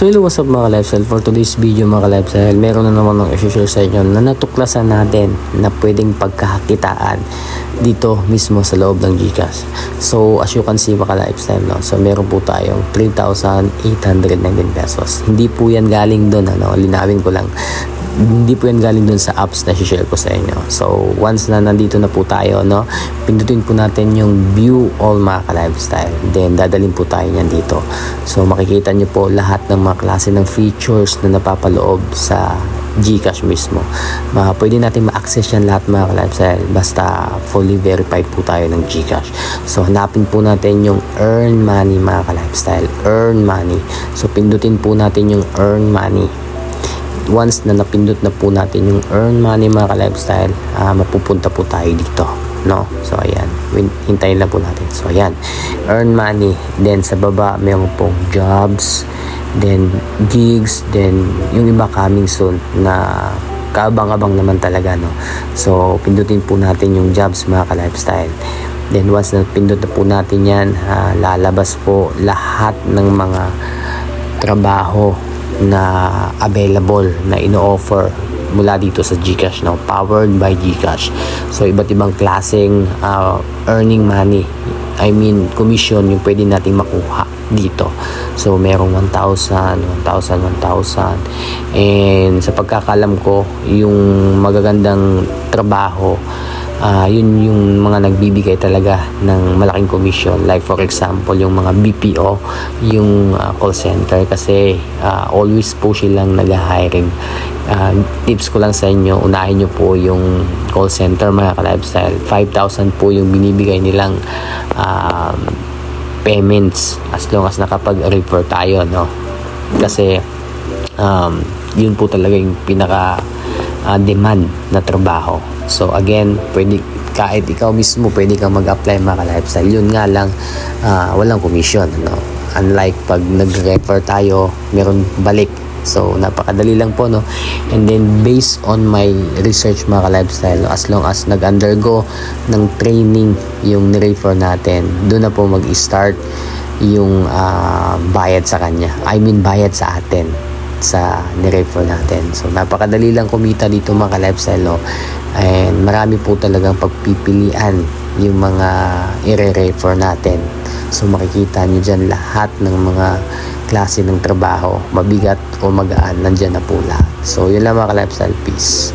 So hello, what's up mga lifestyle? For today's video mga lifestyle, meron na naman ng isi-share sa inyo na natuklasan natin na pwedeng pagkakakitaan dito mismo sa loob ng GCash. So as you can see mga lifestyle, no? So meron po tayong 3,819 pesos. Hindi po yan galing doon, linawin ko lang. Hindi po yan galing dun sa apps na share ko sa inyo. So once na nandito na po tayo, pindutin po natin yung view all mga ka-lifestyle, then dadalhin po tayo niyan dito. So makikita nyo po lahat ng mga klase ng features na napapaloob sa GCash mismo. Pwede natin ma-access yan lahat mga ka-lifestyle basta fully verified po tayo ng GCash. So hanapin po natin yung earn money mga ka-lifestyle, earn money. So pindutin po natin yung earn money. Once na napindot na po natin yung earn money mga ka-lifestyle, mapupunta po tayo dito, no? So ayan, hintayin lang po natin. So ayan, earn money, then sa baba mayroon pong jobs, then gigs, then yung iba coming soon na kaabang-abang naman talaga, no? So pindutin po natin yung jobs mga ka-lifestyle. Then once na pindot na po natin yan, lalabas po lahat ng mga trabaho na available na ino-offer mula dito sa GCash, no? Powered by GCash. So iba't ibang klaseng earning money, I mean commission, yung pwede nating makuha dito. So merong 1,000, 1,000, 1,000, and sa pagkakalam ko yung magagandang trabaho, yun yung mga nagbibigay talaga ng malaking commission, like for example yung mga BPO, yung call center, kasi always po silang nag-hiring. Tips ko lang sa inyo, unahin nyo po yung call center mga ka-lifestyle. 5,000 po yung binibigay nilang payments as long as nakapag-refer tayo, no? Kasi yun po talaga yung pinaka demand na trabaho. So again, pwede kahit ikaw mismo pwede kang mag-apply mga lifestyle. Yun nga lang, walang commission, no? Unlike pag nag-refer tayo, meron balik. So napakadali lang po, no? And then based on my research mga lifestyle, as long as nag-undergo ng training yung ni-refer natin, doon na po mag-start yung bayad sa kanya. I mean bayad sa atin sa ni-refer natin. So napakadali lang kumita dito mga lifestyle, no? And marami po talagang pagpipilian yung mga i-refer natin. So makikita nyo dyan lahat ng mga klase ng trabaho, mabigat o magaan, nandyan na po lahat. So yun lang mga lifestyle, peace.